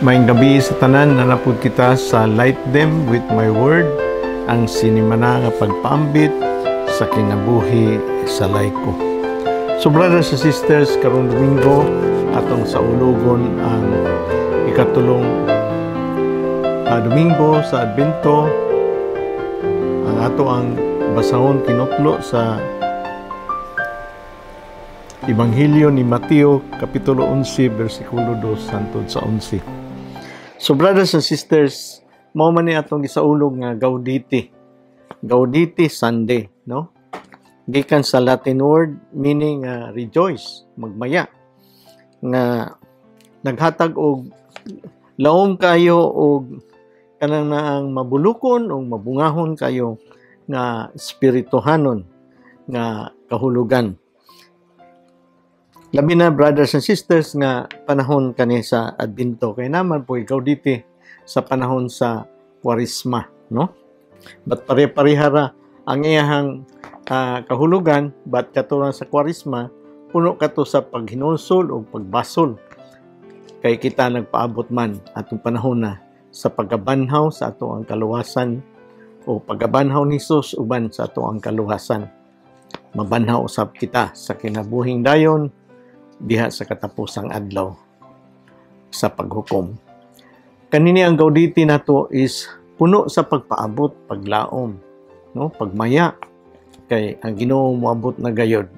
Maayong gabi sa tanan, nanapod kita sa Light Them with My Word, ang sinimana nga pagpaambit sa kinabuhi sa layko. So brothers and sisters, karong Domingo atong sa ulugon ang ikatulong Domingo sa Adbento. Ang ato ang basahon kinutlo sa Ebanghelyo ni Mateo, Kapitulo 11, versikulo 2, hangtod sa 11. So brothers and sisters, mao man ni atong gisaulog nga Gaudete. Gaudete Sunday, no? Gikan sa Latin word meaning rejoice, magmaya. Nga naghatag og laom kayo og kanang naang mabulukon o mabungahon kayo nga espirituhanon nga kahulugan. Labi na brothers and sisters nga panahon kani sa Adbento kay naman po Gaudete sa panahon sa Kwaresma, no? But pare-parehara ang iyahang kahulugan, but katulad sa Kwaresma puno kato sa paghinulsol o pagbasol kay kita nagpaabot man atong panahon na sa pagkabanhaw sa ato ang kaluwasan o pagkabanhaw ni Jesus uban sa ato ang kaluwasan. Mabanhaw usab kita sa kinabuhing dayon diha sa katapusang adlaw sa paghukom. Kanini ang Gaudete nato is puno sa pagpaabot, paglaom, no? Pagmaya kay ang Ginoo moabot na gayod.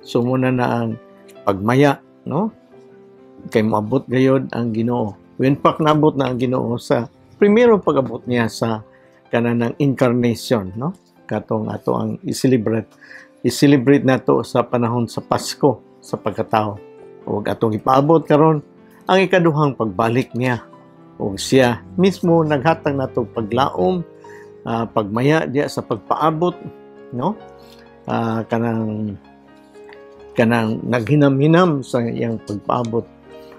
So muna na ang pagmaya, no? Kay moabot gayod ang Ginoo. When pak naabot na ang Ginoo sa primero pag-abot niya sa kanang incarnation, no? Katong ato ang i-celebrate nato sa panahon sa Pasko sa pagkatao. O atong ipaabot karon ang ikaduhang pagbalik niya. O siya mismo naghatag nato paglaom, pagmaya diya sa pagpaabot, no? Kanang naghinam-hinam sa iyang pagpaabot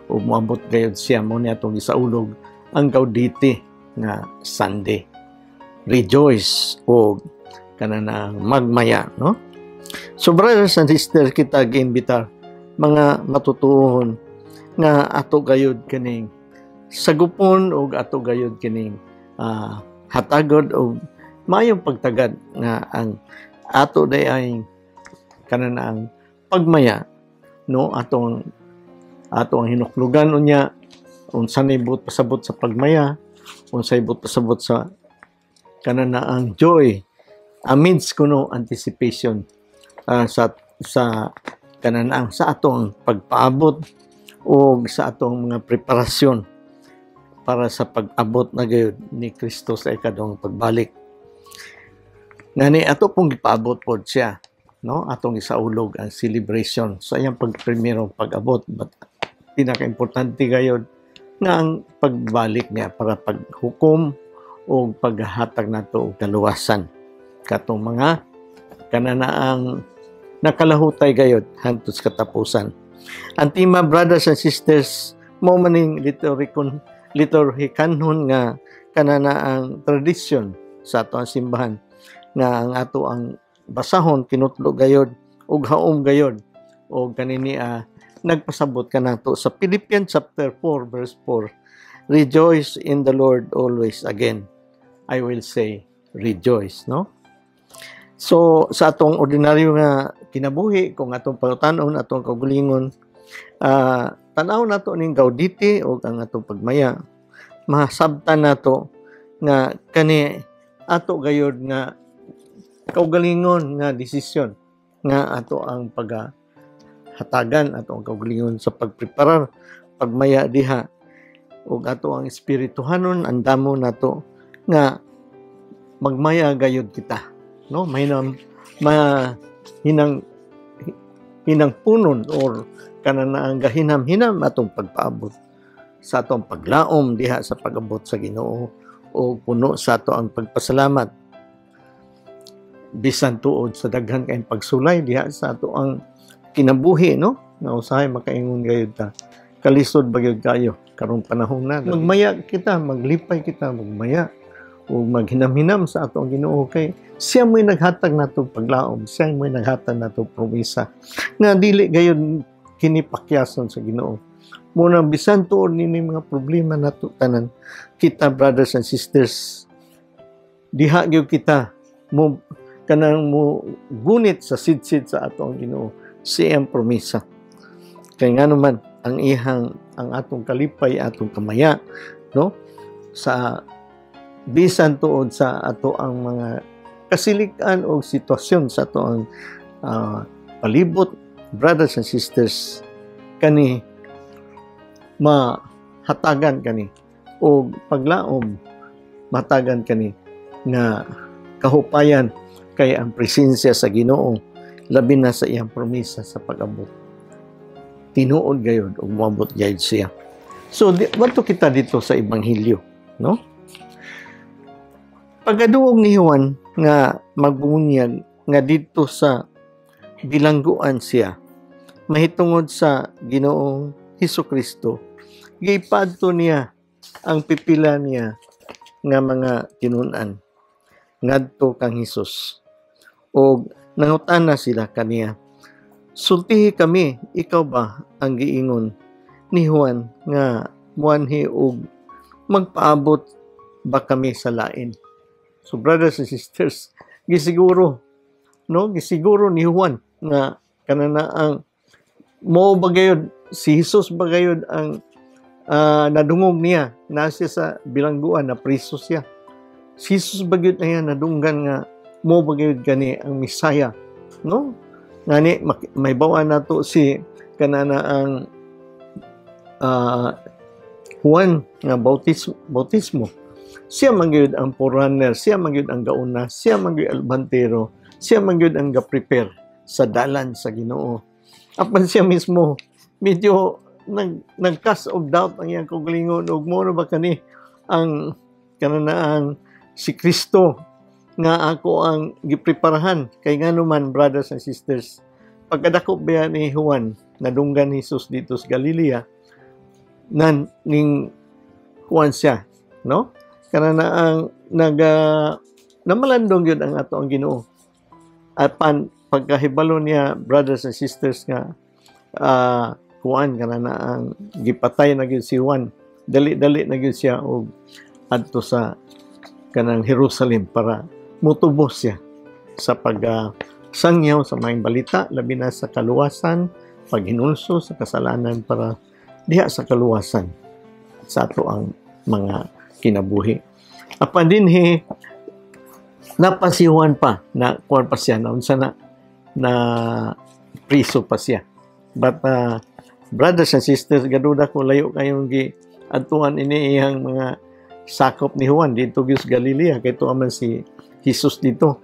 o moabot gayud siya mo ni atong gisaulog ang Gaudete nga Sunday. Rejoice o kanang magmaya, no? So brothers and sisters, kita giimbitar mga matutuhon nga ato gayud kining sagupon o ato gayud kining hatagod o mayong pagtagad nga ang ato day ay kanang pagmaya, no? Atong hinuklugan unya unsa nibot pasabot sa pagmaya, unsa ibot pasabot sa kanang joy amidst kuno anticipation sa kanang sa atong pagpaabot o sa atong mga preparasyon para sa pag-abot na gayud ni Kristo sa ikaduhang pagbalik. Ngani ato pong gipaabot pod siya, no? Atong isaulog ang celebration sa iyang pagprimerong pag-abot, but pinaka-importante gayud nga ang pagbalik niya para paghukom o paghatag nato og kaluwasan katong mga kananaang nakalahutay gayud hangtod sa katapusan. Ang tema, brothers and sisters, mo maning liturhikanhon nga kanana ang tradisyon sa ato ang simbahan nga ang ato ang basahon kinutlo gayod ug haom gayod o kanini nagpasabot kanato sa Philippians chapter 4 verse 4. Rejoice in the Lord always. Again, I will say rejoice, no? So sa atong ordinaryo nga kinabuhi kung atong pangutanon, atong kaugalingon, tanaw nato ning Gaudete o ang atong pagmaya, mahasabtan nato nga kani ato gayud nga kaugalingon nga desisyon nga ato ang paghatagan, ato ang kaugalingon sa pagpreparar pagmaya diha ug ato ang espirituhanon andamo nato nga magmaya gayud kita, no? Hinang punon or kananaang gahinam-hinam atong pagpaabot sa atong paglaom diha sa pag-abot sa Ginoo o puno sa ato ang pagpasalamat bisan tuod sa daghan kayong pagsulay diha sa ato ang kinabuhi, no? Nga usahay makaingon gayud ta kalisod bagyod kayo karong panahon na magmaya kita, maglipay kita, magmaya o maghinam-hinam sa ato ang Ginoo kay siya mo'y naghatag nato paglaom, siya mo'y naghatag nato promesa nga dili gayon kini pakyason sa Ginoo Muna bisan tuod ni mga problema nato tanan, kita brothers and sisters, diha gyud kita mo kanang mo gunit sa sidsid sa ato ang Ginoo siyang promesa. Kay ngano man ang atong kalipay, atong kamaya, no, sa bisan tuod sa ato ang mga kasilikan o sitwasyon sa ato ang palibot, brothers and sisters, kani mahatagan kani o paglaom, mahatagan kani nga kahupayan kay ang presensya sa Ginoo labi na sa iyang promesa sa pag-abot. Tinuod gayud ug moabot gayud siya. So wadto kita dito sa Ebanghelyo, no? Pagaduog ni Juan nga magbunyag nga dito sa bilangguan siya mahitungod sa Ginoong Hesukristo, gipadto niya ang pipila niya nga mga tinun-an ngadto kang Hesus. O nangutana sila kaniya, sultihi kami, ikaw ba ang giingon ni Juan nga muanhi og magpaabot ba kami sa lain? So brothers and sisters, gisiguro ni Juan nga kanana ang mo bagayod si Hesus bagayod ang nadungog niya na siya sa bilangguan na priso siya. Si Jesus bagayod na yan nadunggan nga mo bagayod gani ang Misaya, no? Ngani may bawa nato si kanana ang Juan nga bautismo. Siya mangyud ang forerunner, siya mangyud ang gauna, siya mangyud albantero, siya mangyud ang ga-prepare sa dalan sa Ginoo. Apan siya mismo medyo nag-cast of doubt ang iyang kaugalingon ug mo ba kani ang kananaang si Kristo nga ako ang gipreparahan. Kay ngano man, brothers and sisters, pagkadako ba ni Juan nadunggan ni Jesus dito sa Galilea ning Juan siya, no? Kananaang namalandong yun ang ato ang Ginoo. At pagkahibalo niya, brothers and sisters, nga Juan kanana ang gipatay na gyud si Juan, dali-dali na gyud siya og adto sa kanang Jerusalem para mutubos siya sa sangyaw sa maayong balita labi na sa kaluwasan, paghinulso sa kasalanan para diha sa kaluwasan sa ato ang mga kinabuhi. Apan dinhi napasihuan pa na kuwan pa siya na unsa na priso pa siya. But brothers and sisters, gaduda ko layo kayong giadtuan ini iyang mga sakop ni Juan dito gyud sa Galilea kay tuwa man si Jesus dito.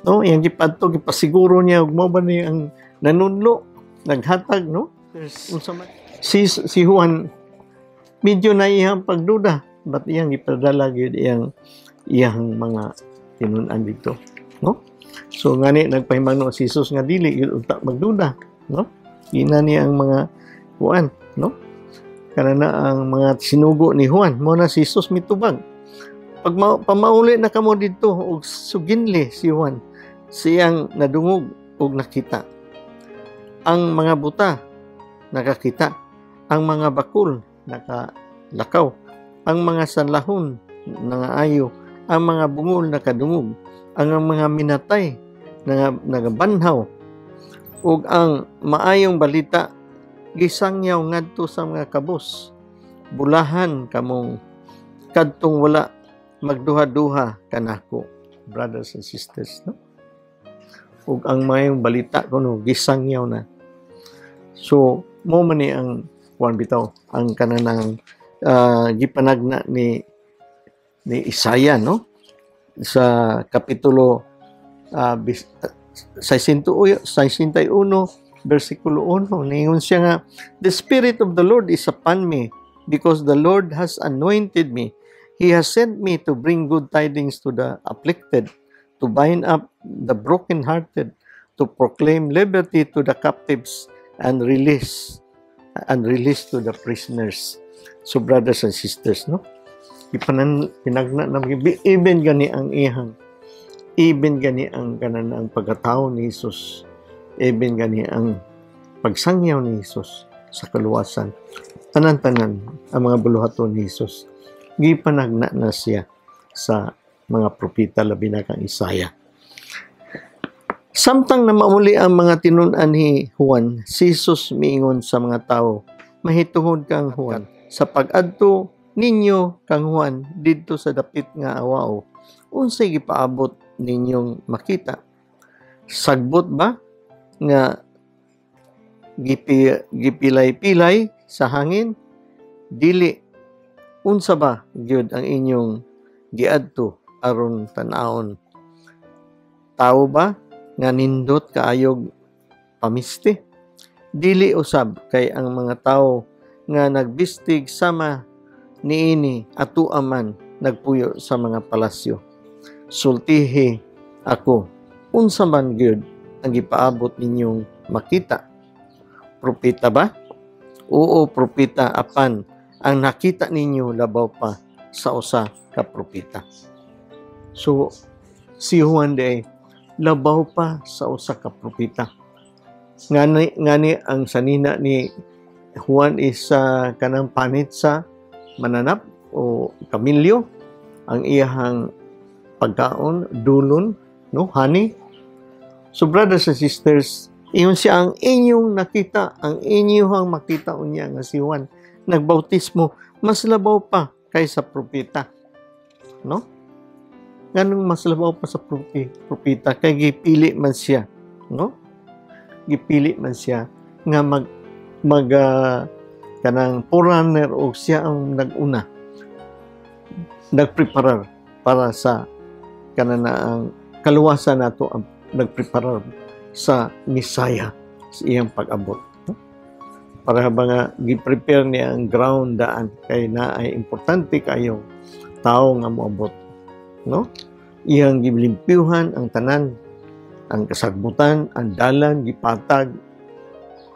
No, iyang gipadto gipasiguro niya ug mao ba ni ang nanunlo naghatag, no? Unsa man si Juan medyo na iyang pagduda, but iyang ipadala gyud iyang mga tinun-an dito, no? So ngani nagpahimangno si Jesus nga dili gyud unta magduda, no? Ina niya ang mga Juan, no? Kanana ang mga sinugo ni Juan mo na si Jesus mitubag. Pag pamauli na kamo dito og suginli si Juan, siyang nadungog og nakita. Ang mga buta nakakita, ang mga bakul nakalakaw, ang mga sanlahon nangaayo, ang mga bungol nakadungog, ang mga minatay nagabanhaw, ug ang maayong balita gisangyaw ngadto sa mga kabus. Bulahan kamong kadtong wala magduha-duha kanako, brothers and sisters, no? Ug ang maayong balita kuno gisangyaw na. So mo man ni ang kuan bitaw ang kananang gipanagna ni Isaiah, no? Sa kapitulo 61 versikulo 1, ningon siya nga, "The Spirit of the Lord is upon me, because the Lord has anointed me. He has sent me to bring good tidings to the afflicted, to bind up the brokenhearted, to proclaim liberty to the captives, and release to the prisoners." So brothers and sisters, no? Pinagna na even gani ang kananang pagkatao ni Jesus, even gani ang pagsangyaw ni Jesus sa kaluwasan. tanan-tanan ang mga buluhaton ni Jesus. Gipanagna na siya sa mga propeta labi na kang Isaya. Samtang na mauli ang mga tinun-an ni Juan, si Jesus miingon sa mga tao, mahituhod kang Juan, sa pag-adto ninyo kang Juan didto sa dapit nga awao, unsay gipaabot ninyong makita? Sagbot ba nga gipilay-pilay sa hangin? Dili. Unsa ba gyud ang inyong giadto aron tan-awon? Tao ba nga nindot kaayog pamisti? Dili usab, kay ang mga tao nga nagbistig sama niini atua man nagpuyo sa mga palasyo. Sultihi ako, unsa man gyud ang gipaabot ninyong makita? Propeta ba? Oo, propeta, apan ang nakita ninyo labaw pa sa usa ka propeta. So si Juan day labaw pa sa usa ka propeta. Ngani ang sanina ni Juan is kanang panit sa mananap o kamilyo, ang iyahang pagkaon, dulon, no, honey. So brothers and sisters, iyon siya ang inyong nakita, ang inyong makita unya nga si Juan nagbautismo, mas labaw pa kaysa propeta. No? Ganun mas labaw pa sa propeta kay gipili man siya, no? Gipili man siya nga kanang forerunner o siya ang naguna nagpreparar para sa kanang kaluwasan nato ang nagpreparar sa Messiah sa iyang pag-abot, no? Para ba nga gi-prepare niya ang ground daan kay na ay importante kayong tao nga moabot, no? Iyang gilimpiuhan ang tanan, ang kasagbutan, ang dalan gipatag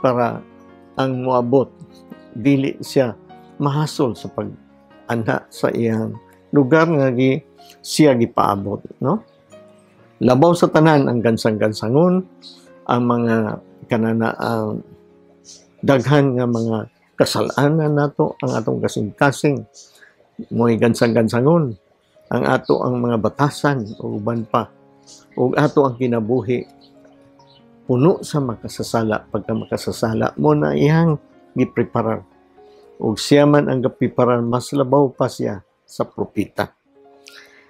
para ang moabot dili siya mahasol sa pag-anda sa iyang lugar nga siya gipaabot, no? Labaw sa tanan ang gansang-gansangon, ang mga kanana ang daghan nga mga kasalanan nato, ang atong kasing-kasing mo'y gansang-gansangon, ang ato ang mga batasan o uban pa, o ato ang kinabuhi puno sa makasasala. Pagka makasasala mo na iyang gipreparar, o siya man ang gipreparar, mas labaw pa siya sa propeta.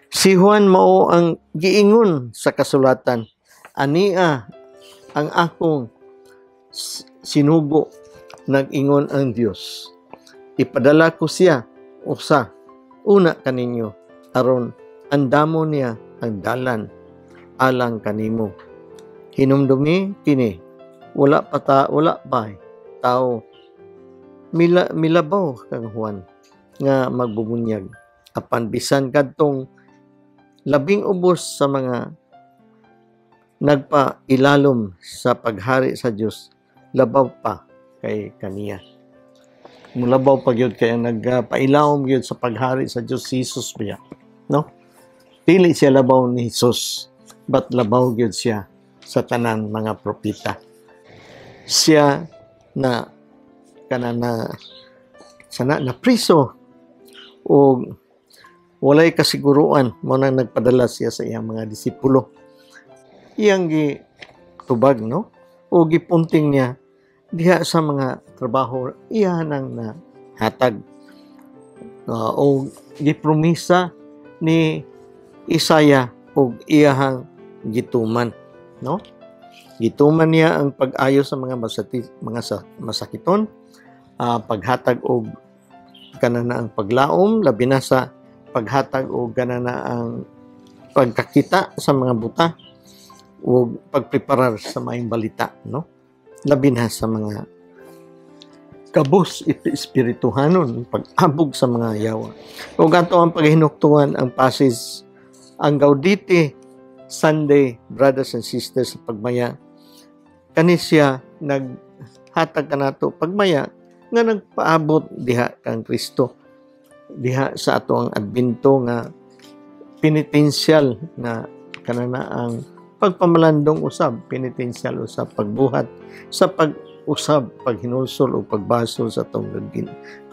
Si Juan mao ang giingon sa kasulatan, ania ang akong sinugo, nag-ingon ang Dios, ipadala ko siya usa una kaninyo, aron andamo niya ang dalan alang kanimo. Hinumdumi kini, wala pa tao milabaw kang Juan nga magbubunyag, apan bisan kadtong labing ubos sa mga nagpailalom sa paghari sa Dios, labaw pa kay kaniya. Mulabaw pa gyud kay nagpailawom gyud sa paghari sa Dios si Jesus biya, no? Dili siya labaw ni Jesus, but labaw gyud siya sa tanan mga propeta. Siya na kanana sana na priso o walay kasiguruan mo nang nagpadala siya sa iyang mga disipulo. Iyang gitubag, no? O gipunting niya diha sa mga trabaho iya nang nahatag. O gipromisa ni Isaya o iyahang gituman, no? Gituman niya ang pag-ayo sa mga masakiton, paghatag og kanana ang paglaom, labi na sa paghatag og kanana ang pagkakita sa mga buta o pagpreparar sa maayong balita, no? Labi na sa mga kabus espirituhanon, pag-abog sa mga yawa. O gato ang paghinuktuan ang passage, ang Gaudete Sunday, brothers and sisters, sa pagmaya, kani siya naghatag ka nato pagmaya nga nagpaabot diha kang Kristo, diha sa ato ang Adbento nga penitential na kanana ang pagpamalandong usab, penitential usab, pagbuhat sa usab paghinulsol o pagbasol sa atong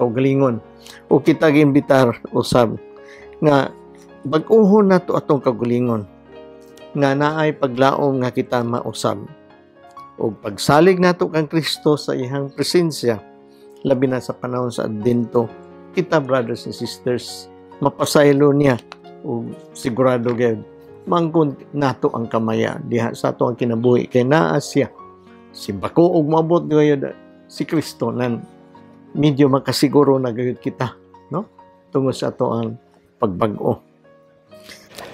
kaugalingon. O kita giimbitar usab nga bag-uhon nato atong kaugalingon nga naay paglaom nga kita mausab. O pagsalig nato kang Kristo sa iyang presensya, labi na sa panahon sa Advento, kita brothers and sisters, mapasaylo niya o sigurado gyud mangkon nato ang kamaya diha sa ato ang kinabuhi kay naa siya. Si bako og maabot gayud si Kristo nan medyo makasiguro na gayud kita, no? Tungod sa ato ang pagbag-o.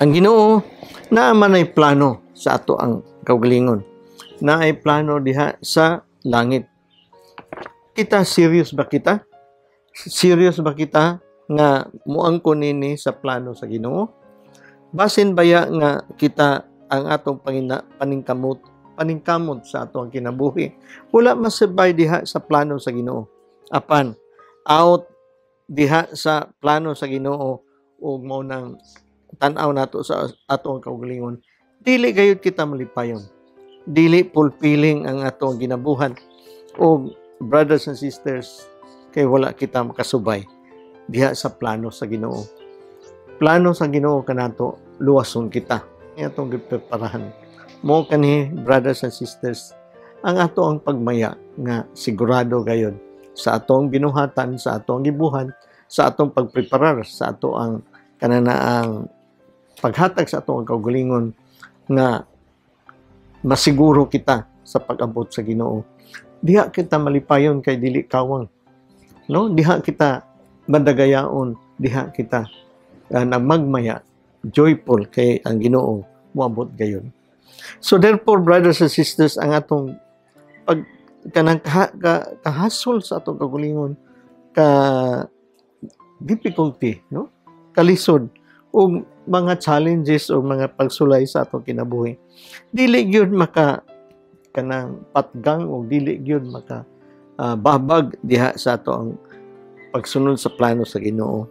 Ang Ginoo naa man ay plano sa ato ang kaugalingon. Naa ay plano diha sa langit. Kita serious ba kita? Serious ba kita nga muangkon nini sa plano sa Ginoo? Basin baya nga kita ang atong paningkamot sa atong kinabuhi. Wala masabay diha sa plano sa Ginoo. Apan out diha sa plano sa Ginoo ug mao nang tan-aw nato sa atong kaugalingon. Dili gayud kita malipayon. Dili fulfilling ang atong ginabuhan. O brothers and sisters, kay wala kita makasubay diha sa plano sa Ginoo. Plano sa Ginoo kanato luwason kita. Atong gipreparahan. Mo kani brothers and sisters, ang ato ang pagmaya nga sigurado gayud sa atong binuhatan, sa atong gibuhan, sa atong pagpreparar, sa ato ang kananaang paghatag sa atong kaugalingon nga masiguro kita sa pag-abot sa Ginoo. Diha kita malipayon kay dili kawang. No? Diha kita madagayaon, diha kita nagmagmaya, joyful kay ang Ginoo moabot gayon. So therefore, brothers and sisters, ang atong kahasol sa atong kaugalingon, difficulty, no? Kalisod o mga challenges o mga pagsulay sa atong kinabuhi. Dili gyud maka kanang patgang o dili gyud maka babag diha sa atong pagsunod sa plano sa Ginoo.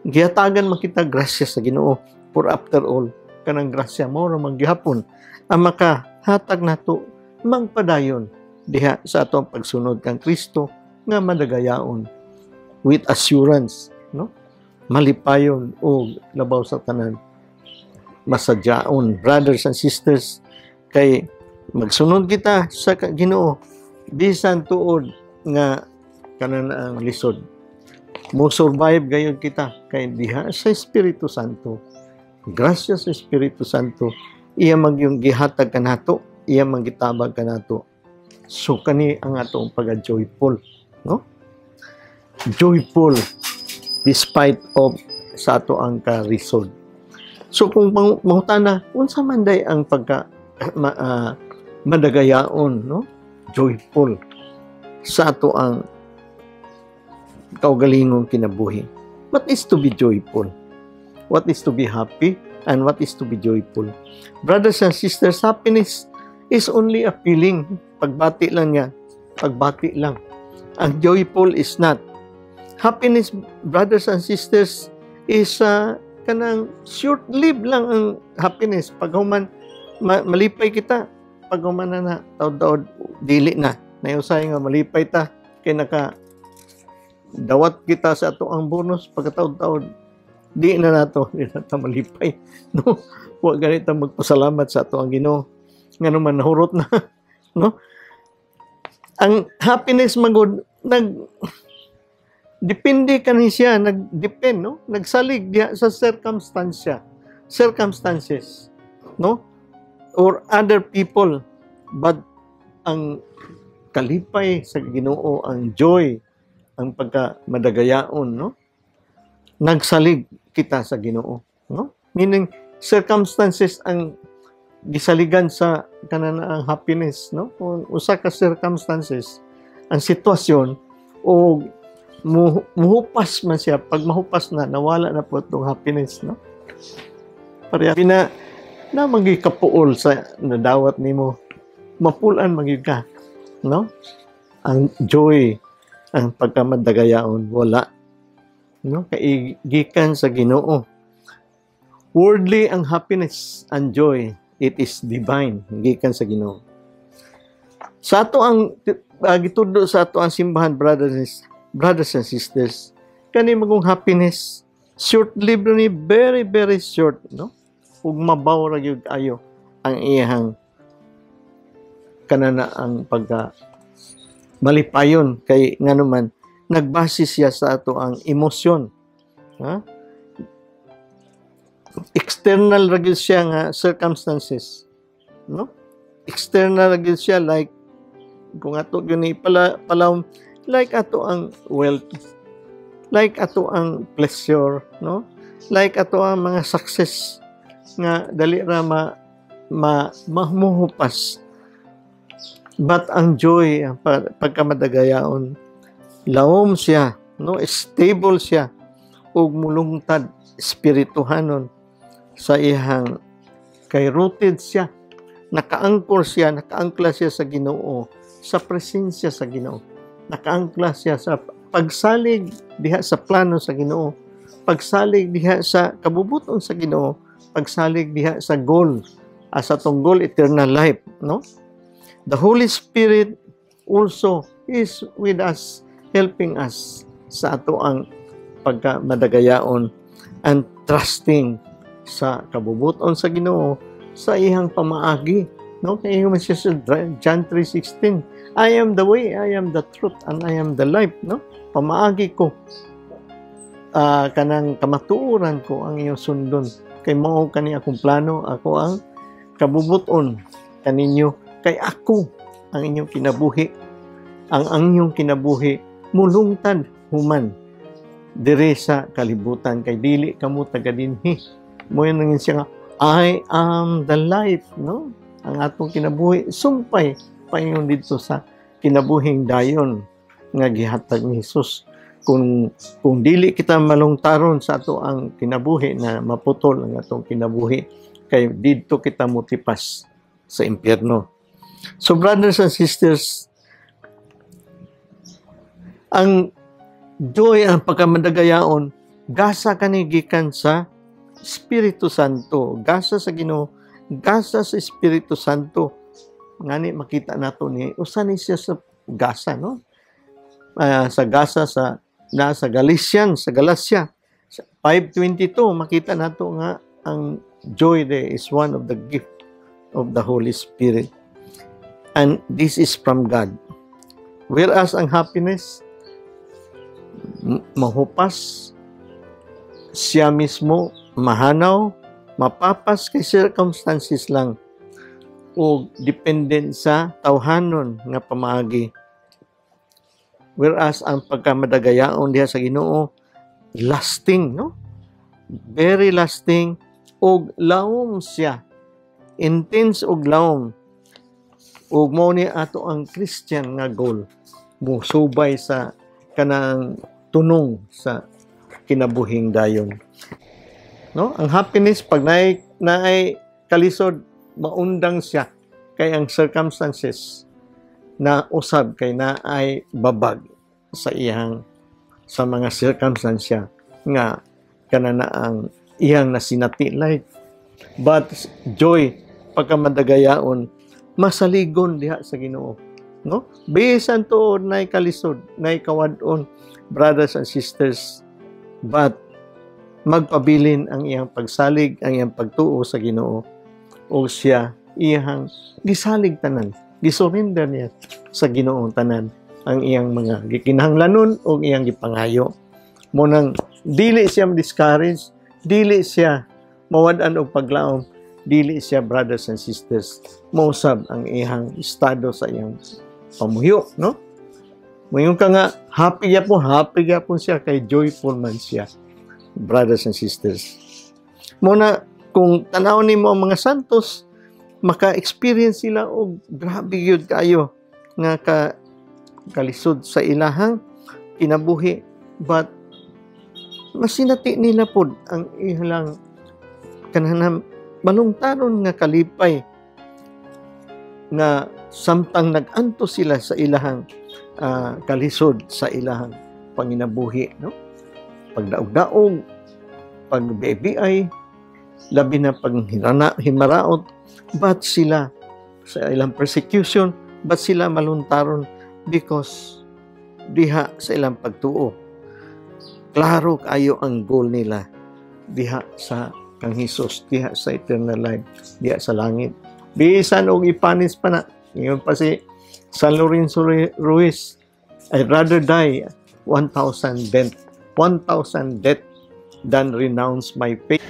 Gihatagan makita grasya sa Ginoo, for after all kanang grasya mao ra manggihapon ang makahatag nato mangpadayon diha sa atong pagsunod kang Kristo nga madagayaon with assurance, no? Malipayon o labaw sa tanan masadyaon. Brothers and sisters, kay magsunod kita sa Ginoo bisan tuod nga kanan ang lisod. Mo survive gayud kita kay diha sa Espiritu Santo. Grasya sa Espiritu Santo, iya magyong gihatag kanato, iya manggitabag kanato. So kani ang atong pag-joyful, no? Joyful despite of sa ato ang karisod. So kung mangutana, unsa man day ang madagayaon, no? Joyful sa ato ang kaugalingong kinabuhi. What is to be joyful? What is to be happy? And what is to be joyful? Brothers and sisters, happiness is only a feeling. Pagbati lang niya. Pagbati lang. Ang joyful is not. Happiness, brothers and sisters, is kanang short-lived lang ang happiness. Pag human malipay kita, pag human na taod-taod, dili na. Nayusay nga malipay ta, kay naka dawat kita sa ato ang bonus pagkataod-taod. Di na nato, di na malipay. No? Huwag ganito magpasalamat sa ato ang Ginoo. Nga naman nahurot na. No? Ang happiness magod, depende kani siya, nag-depend, no? Nagsalig diya sa circumstances, no? Or other people. But ang kalipay sa Ginoo, ang joy, ang pagkamadagayaon, no? Nagsalig kita sa Ginoo, no? Meaning circumstances ang gisaligan sa kananaang happiness, no? Kung usa ka circumstances, ang sitwasyon o muhupas man siya, pag mahupas na, nawala na po itong happiness, no? Pareha na magikapuol sa nadawat nimo, mapulan magig ka, no? Ang joy, ang pagkamadagayaon, wala. No? Kaigikan sa Ginoo. Worldly ang happiness and joy, it is divine, gikan sa Ginoo. Sa ato ang gitudo sa ato ang simbahan, brothers and sisters, kani magong happiness short-lived ni, very very short, no? Ug mabaw ra gyud ayo ang iyang kanana ang pagka malipayon kay nganuman nagbase siya sa ato ang emosyon, ha? External ra gyud siya nga circumstances, no? External ra gyud siya, like kung ato gyud ni palaw, like ato ang wealth, like ato ang pleasure, no? Like ato ang mga success nga dali ra mamuhupas. But ang joy, ang pagkamadagayaon, lawom siya, no? Stable siya, ug mulungtad espirituhanon sa ihang kay rooted siya, nakaangkor siya, nakaangkla siya sa Ginoo, sa presensya sa Ginoo, nakaangkla siya sa pagsalig diha sa plano sa Ginoo, pagsalig diha sa kabubuton sa Ginoo, pagsalig diha sa goal, sa atong goal, eternal life, no? The Holy Spirit also is with us, helping us sa ato ang pagkamadagayaon and trusting sa kabubuton sa Ginoo, sa ihang pamaagi, no? Kaya yung siya sa John 3:16, I am the way, I am the truth, and I am the life, no? Pamaagi ko, kanang kamatuoran ko ang iyong sundon, kay mao kani akong plano, ako ang kabubuton kaninyo, kay ako ang inyong kinabuhi, ang inyong kinabuhi mulungtad human dire sa kalibutan, kay dili kamo taga dinhi. Mo nangin siya nga, I am the life, no? Ang atong kinabuhi sumpay paingon dito sa kinabuhing dayon nga gihatag ni Hesus. Kung dili kita malungtaron sa ato ang kinabuhi, na maputol ang atong kinabuhi, kay didto kita motipas sa impyerno. So brothers and sisters, ang joy, ang pagkamadagayaon, gasa kani gikan sa Espiritu Santo, gasa sa Ginoo, gasa sa Espiritu Santo. Ngani makita nato ni usa ni siya sa gasa, no? Sa gasa sa Galatians, sa Galatia 5:22 makita nato nga ang joy there is one of the gift of the Holy Spirit, and this is from God. Whereas ang happiness, mahupas siya mismo, mahanaw, mapapas kay circumstances lang, o dependent sa tawhanon nga pamaagi. Whereas ang pagkamadagayaon diha sa Ginoo, lasting, no? Very lasting, og lawom siya, intense og lawom. Ug mao ni ato ang Christian nga goal, musubay sa kanang tunong sa kinabuhing dayon, no? Ang happiness, pag naay kalisod, maundang siya kay ang circumstances na usab kay naay babag sa iyang sa mga circumstansya nga kanana ang iyang nasinati, like. But joy, pagkamadagayaon, masaligon diha sa Ginoo, no? Bisan tuod nay kalisod, nay kawad-on, brothers and sisters, but magpabilin ang iyang pagsalig, ang iyang pagtuo sa Ginoo, o siya iyang gisalig tanan, gisurrender niya sa Ginoo tanan ang iyang mga gikinahanglanon o iyang gipangayo. Mo nang dili siya discourage, dili siya mawad-an og paglaom, dili siya, brothers and sisters, mausab ang iyang estado sa iyang pamuyo, no? Mayon ka nga, happy yapon siya, kay joyful man siya, brothers and sisters. Muna, kung tanaw nimo ang mga santos, maka-experience sila og grabe yun kayo nga kalisod sa ilahang kinabuhi, but masinati nila pod ang ilang kanang malungtaron nga kalipay nga samtang nag-anto sila sa ilahang kalisod sa ilahang panginabuhi, no? Pagdaog-daog, pag-BBI, labi na pag himaraot, but sila sa ilang persecution, Ba't sila maluntaron? Because diha sa ilang pagtuo, klaro kayo ang goal nila diha sa kang Hesus, diha sa eternal life, diha sa langit. Bisan og ipanis pa na. Ngayon pa si San Lorenzo Ruiz, I'd rather die 1,000 death than renounce my faith.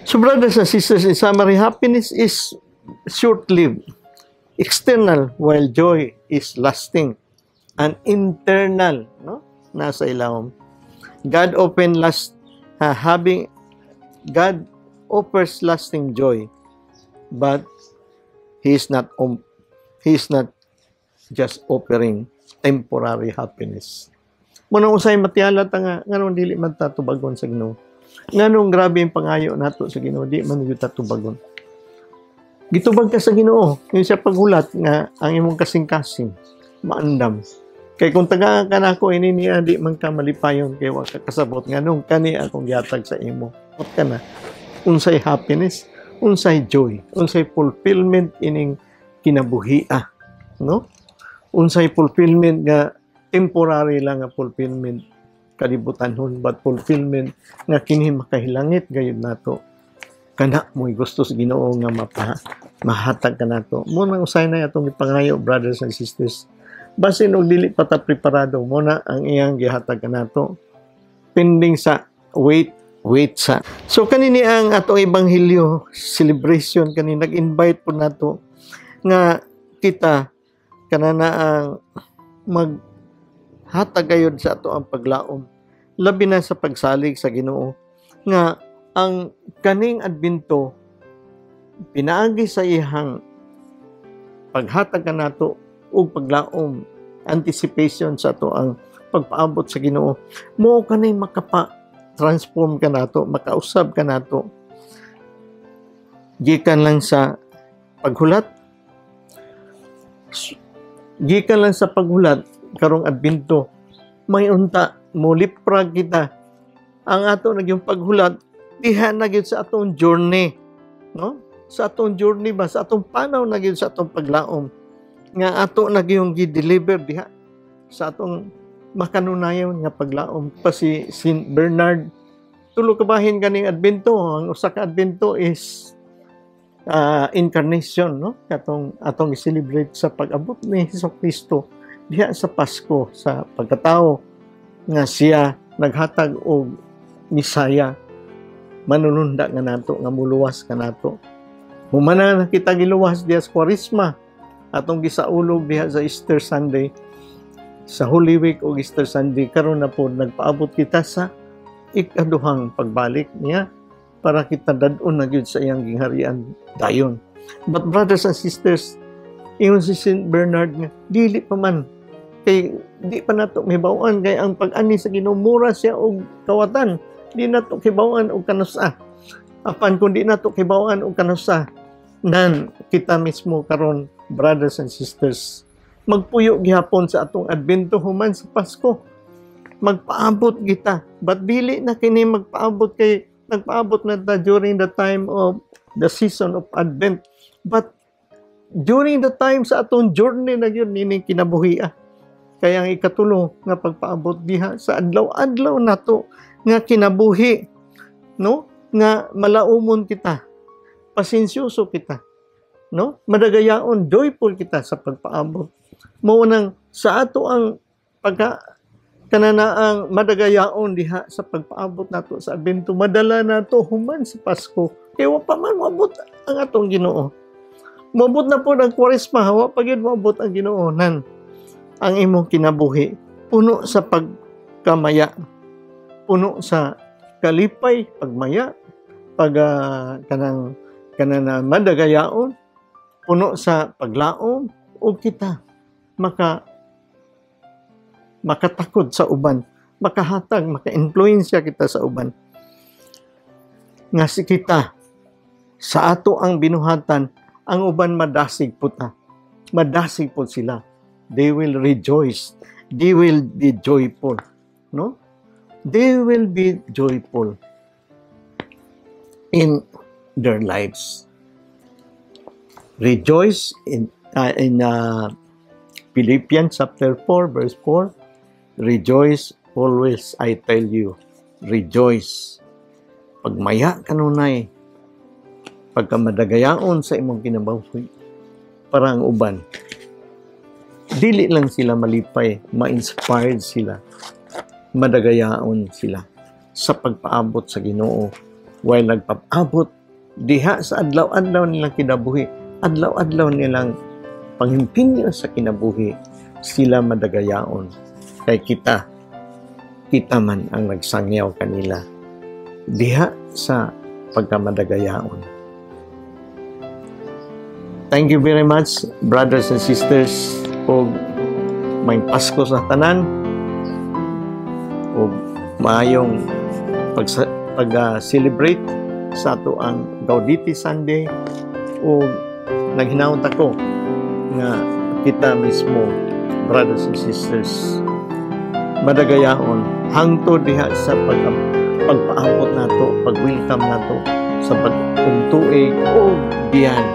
So brothers and sisters, in summary, happiness is short-lived, external, while joy is lasting and internal, no? Nasa ilawom. God offers lasting joy, but He is not just offering temporary happiness. Muna usay matiyala ta nga nganong dili man ta tubagon sa Ginoo. Nganong grabe ang pangayo nato sa Ginoo, di man gyud ta tubagon. Gitubag ka sa Ginoo, yung siya paghulat nga ang imong kasing-kasing maandam. Kay kung tagaan ka na ako, ini niya di man ka malipayon kay wa ka kasabot nganong kani akong gihatag sa imo. Ot ka na. Unsay happiness, unsay joy, unsay fulfillment ining kinabuhia, no? Unsay fulfillment nga temporary lang nga fulfillment kalibutanhon, but fulfillment nga kini makahilangit gayud nato. Kana mo'y gusto sa Ginoo nga mahatag ka nato. Mo nang usay na atong ipangayo, brothers and sisters. Basin og dili pa ta preparado, mo na ang iyang gihatag ka nato. Pending sa wait sa. So kanini ang atong ebanghelyo celebration kani nag-invite po nato nga kita kanana ang maghatag gayud sa ato ang paglaom. Labi na sa pagsalig sa Ginoo nga ang kaning adbento pinaagi sa ihang paghatag kanato ug paglaom, anticipation sa ato ang pagpaabot sa Ginoo. Mo kanay transform ka nato, makausab ka nato gikan lang sa paghulat, karong adbento may unta mo liprag kita ang ato nagyong paghulat diha na gyud sa atong journey, no? Sa atong journey ba, sa atong panaw na gyud sa atong paglaom nga ato na gyud gi-deliver diha sa atong makanunayon nga paglaom. Pa si Saint Bernard, tulo ka bahin kaning adbento. Ang usa ka adbento is incarnation, no? Atong i-celebrate sa pag-abot ni Jesucristo diha sa Pasko, sa pagkatao nga siya naghatag og Misaya, manununda nga nato, nga muluwas ka nato. Humana na kita giluwas diha sa Kwaresma, atong gisaulog diha sa Easter Sunday, sa Holy Week o Easter Sunday. Karon na po nagpaabot kita sa ikaduhang pagbalik niya para kita dadon na gyud sa iyang gingharian dayon. But brothers and sisters, ingon si Saint Bernard nga dili pa man kay di pa nato mibaw-an kay ang pag-ani sa Ginoo mura siya og kawatan. Di nato kibaw-an og kanusa. Apan kun di nato kibaw-an og kanusa, nan kita mismo karon, brothers and sisters, magpuyo gihapon sa atong adbento human sa Pasko. Magpaabot kita. But dili na kini magpaabot kay nagpaabot na ta during the time of the season of Advent. But during the time sa atong journey na yun, nining kinabuhia. Kaya ang ikatulo nga pagpaabot diha sa adlaw-adlaw nato nga kinabuhi, no? Nga malaumon kita, pasensyoso kita, no? Madagayaon, joyful kita sa pagpaabot. Mao nang sa ato ang kananaang madagayaon diha sa pagpaabot nato sa adbento, madala nato human sa Pasko. Kaya wa pa man moabot ang atong Ginoo. Moabot na po ang Kwaresma, wa pa gyud moabot ang Ginoo nan ang imong kinabuhi puno sa pagkamaya, puno sa kalipay, pagmaya, kanang madagayaon, puno sa paglaom, o kita makatakod sa uban, makahatag, maka-influensya kita sa uban. Nga si kita, sa ato ang binuhatan, ang uban madasig po ta. Madasig po sila. They will rejoice. They will be joyful. No? They will be joyful in their lives. Rejoice in Philippians chapter 4 verse 4, rejoice always, I tell you, rejoice. Pagmaya kanunay, pagka madagayaon sa imong kinabuhi, para ang uban, dili lang sila malipay, ma-inspired sila, madagayaon sila sa pagpaabot sa Ginoo. While nagpaabot diha sa adlaw-adlaw nilang kinabuhi, adlaw-adlaw nilang panghimpinyo sa kinabuhi, sila madagayaon. Kay kita man ang nagsangyaw kanila diha sa pagkamadagayaon. Thank you very much, brothers and sisters, o may Pasko sa tanan, o maayong pag-celebrate sa ato ang Gaudete Sunday, o naghinaot ako nga kita mismo, brothers and sisters, madagayaon hangtod diha sa pagpaabot nato, pag-welcome nato sa pag-untuig o biyan.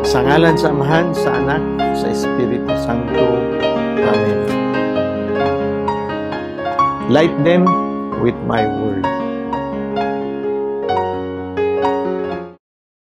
Sa ngalan sa Amahan, sa Anak, sa Espiritu Santo. Amen. Light them with my word.